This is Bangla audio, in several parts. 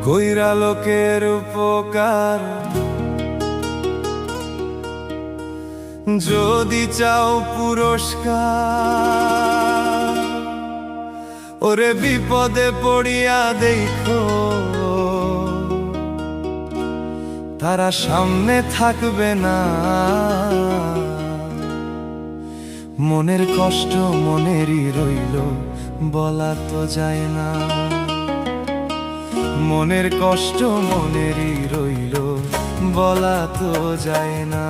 কইরা লোকের উপকার যদি চাও পুরস্কার, ওরে বিপদে পড়িয়া দেখো তারা সামনে থাকবে না। মনের কষ্ট মনেরই রইল, বলা তো যায় না। মনের কষ্ট মনেরই রইল, বলা তো যায় না।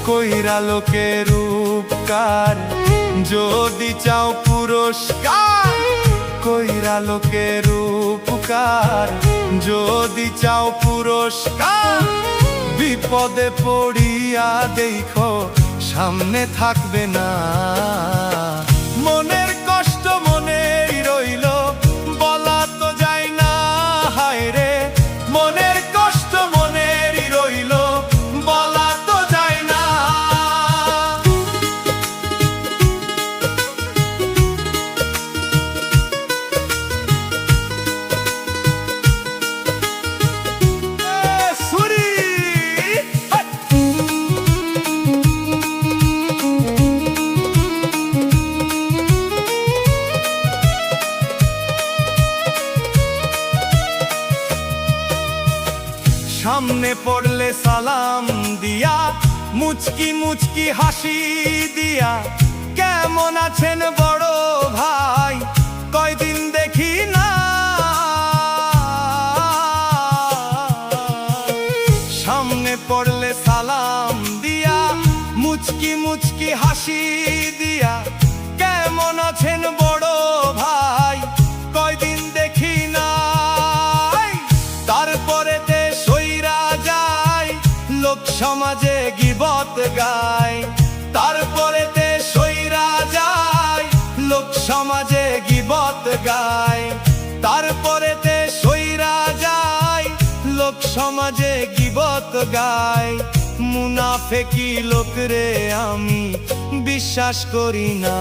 কইরা লোকের উপকার যদি চাও পুরস্কার, কইরা লোকের উপকার যদি চাও পুরস্কার, বিপদে পড়িয়া দেখো সামনে থাকবে না। মনের কষ্ট মনেরই রইল, বলা তো যায় না। হায় রে মনের কষ্ট মনেরই রইল, বলা তো যায় না। সামনে পড়লে সালাম দিয়া, মুচকি মুচকি হাসি দিয়া, কেমন আছেন বড় ভাই, কয়দিন দেখি না। সামনে পড়লে সালাম দিয়া, মুচকি মুচকি হাসি দিয়া, কেমন আছেন বড় ভাই, কয়দিন দেখি না। তারপরে লোক সমাজে গীবত গায়, তারপরে তে সইরা যায়, লোক সমাজে গীবত গায়, তারপরে তে সইরা যায়, লোক সমাজে গীবত গায়। মুনাফেকি লোকরে আমি বিশ্বাস করি না।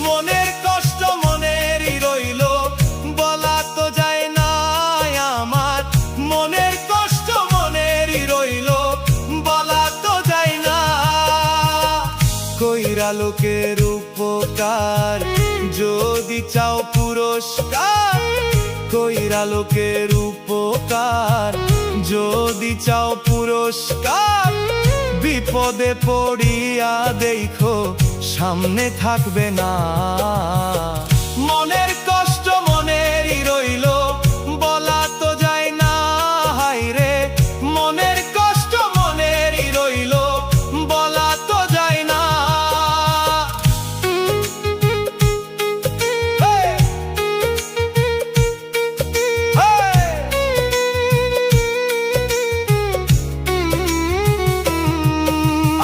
মনের কষ্ট মনেরই রইল, বলা তো যায় না। আমার মনের কষ্ট মনেরই রইল, বলা তো যায় না। কইরা লোকের উপকার যদি চাও পুরস্কার, কইরা লোকের উপকার যদি চাও পুরস্কার, বিপদে পড়িয়া দেখো সামনে থাকবে না। মনের কষ্ট মনেরই রইল, বলা তো যায় না। হায় রে মনের কষ্ট মনেরই রইল, বলা তো যায় না।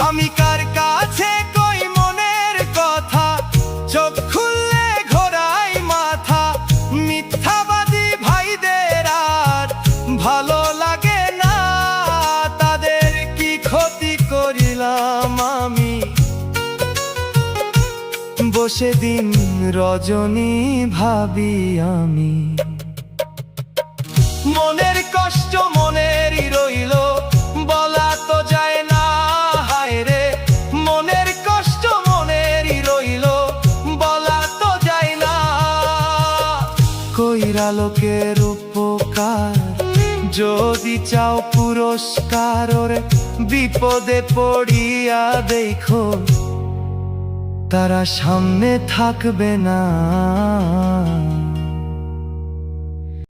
আমি কার কাছে কই মনের কথা, চোখ খুললে ঘোরাই মাথা। মিথ্যাবাদী ভাইদের আর ভালো লাগে না, তাদের কি ক্ষতি করিলাম আমি। বসে দিন রজনী ভাবি আমি। মনের কষ্ট মনেরই রইল, বলা তো যায় না। হায় রে মনের কষ্ট মনেরই রইল, বলা তো যায় না। কইরা লোকের উপকার যদি চাও পুরস্কার, ওরে বিপদে পড়িয়া দেখো তারা সামনে থাকবে না।